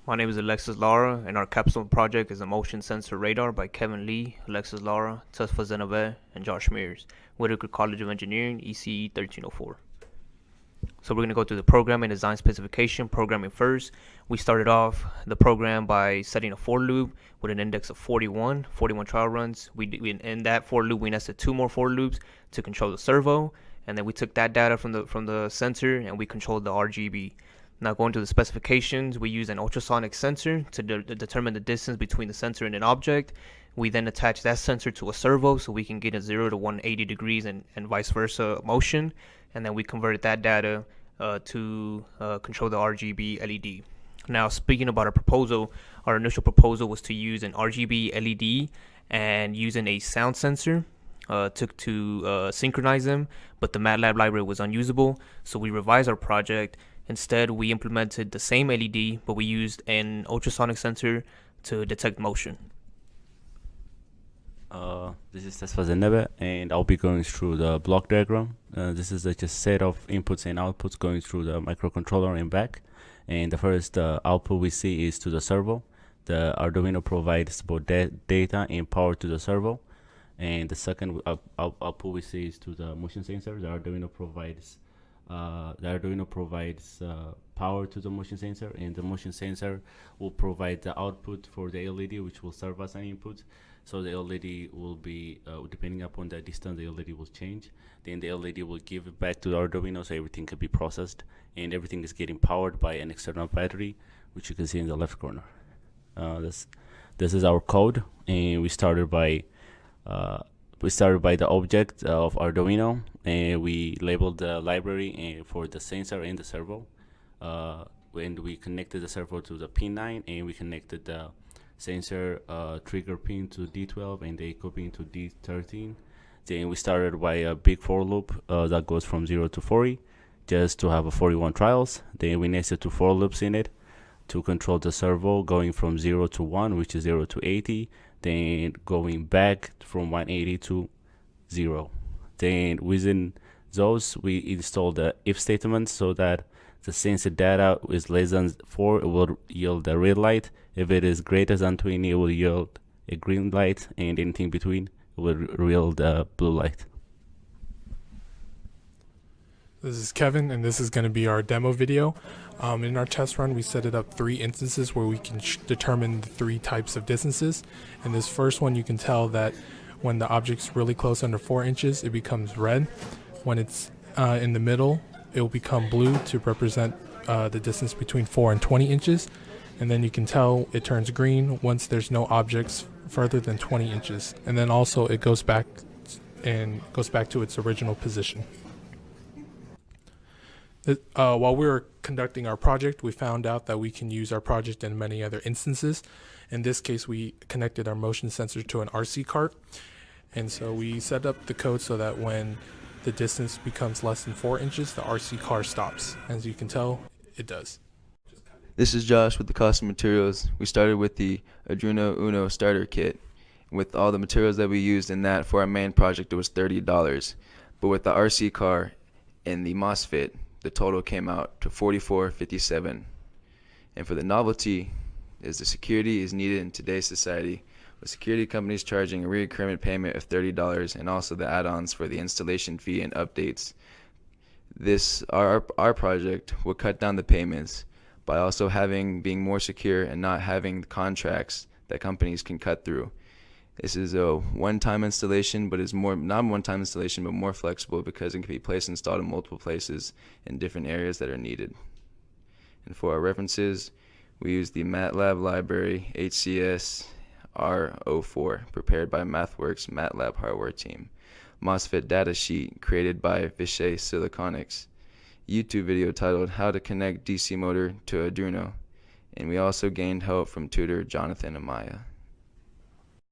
My name is Alexis Lara, and our capstone project is a motion sensor radar by Kevin Lee, Alexis Lara, Fatemeh, and Josh Mears, Whitaker College of Engineering, ECE1304. So we're going to go through the program and design specification. Programming first, we started off the program by setting a for loop with an index of 41 trial runs. In that for loop we nested two more for loops to control the servo, and then we took that data from the sensor and we controlled the RGB. Now going to the specifications, we use an ultrasonic sensor to determine the distance between the sensor and an object. We then attach that sensor to a servo so we can get a 0 to 180 degrees and vice versa motion, and then we converted that data to control the RGB LED. Now speaking about our proposal, our initial proposal was to use an RGB LED and using a sound sensor to synchronize them, but the MATLAB library was unusable, so we revised our project. Instead, we implemented the same LED, but we used an ultrasonic sensor to detect motion. This is Fatemeh, and I'll be going through the block diagram. This is just a set of inputs and outputs going through the microcontroller and back. And the first output we see is to the servo. The Arduino provides both data and power to the servo. And the second output we see is to the motion sensor. The Arduino provides power to the motion sensor, and the motion sensor will provide the output for the LED, which will serve as an input. So the LED will be, depending upon the distance, the LED will change. Then the LED will give it back to the Arduino so everything can be processed, and everything is getting powered by an external battery, which you can see in the left corner. This is our code, and we started by the object of Arduino, and we labeled the library for the sensor and the servo. And we connected the servo to the pin 9, and we connected the sensor trigger pin to D12 and the echo pin to D13. Then we started by a big for loop that goes from 0 to 40, just to have a 41 trials. Then we nested two for loops in it to control the servo going from 0 to 1, which is 0 to 80, then going back from 180 to 0. Then within those, we installed the if statement so that the sensor data is less than 4, it will yield a red light. If it is greater than 20, it will yield a green light, and anything between will yield a blue light. This is Kevin, and this is going to be our demo video. In our test run, we set it up 3 instances where we can determine the 3 types of distances. In this first one, you can tell that when the object's really close under 4 inches, it becomes red. When it's in the middle, it will become blue to represent the distance between 4 and 20 inches. And then you can tell it turns green once there's no objects further than 20 inches. And then also it goes back to its original position. While we were conducting our project, we found out that we can use our project in many other instances. In this case, we connected our motion sensor to an RC cart. And so we set up the code so that when the distance becomes less than 4 inches, the RC car stops. As you can tell, it does. This is Josh with the custom materials. We started with the Arduino Uno starter kit. With all the materials that we used in that for our main project, it was $30. But with the RC car and the MOSFET, the total came out to $44.57. And for the novelty, is the security is needed in today's society, with security companies charging a recurring payment of $30 and also the add-ons for the installation fee and updates. Our project will cut down the payments by also being more secure and not having the contracts that companies can cut through. This is a one-time installation, but it's not one-time installation, but more flexible because it can be installed in multiple places in different areas that are needed. And for our references, we use the MATLAB library ECE1304, prepared by MathWorks MATLAB hardware team. MOSFET datasheet created by Vishay Siliconics. YouTube video titled How to Connect DC Motor to Arduino. And we also gained help from tutor Jonathan Amaya.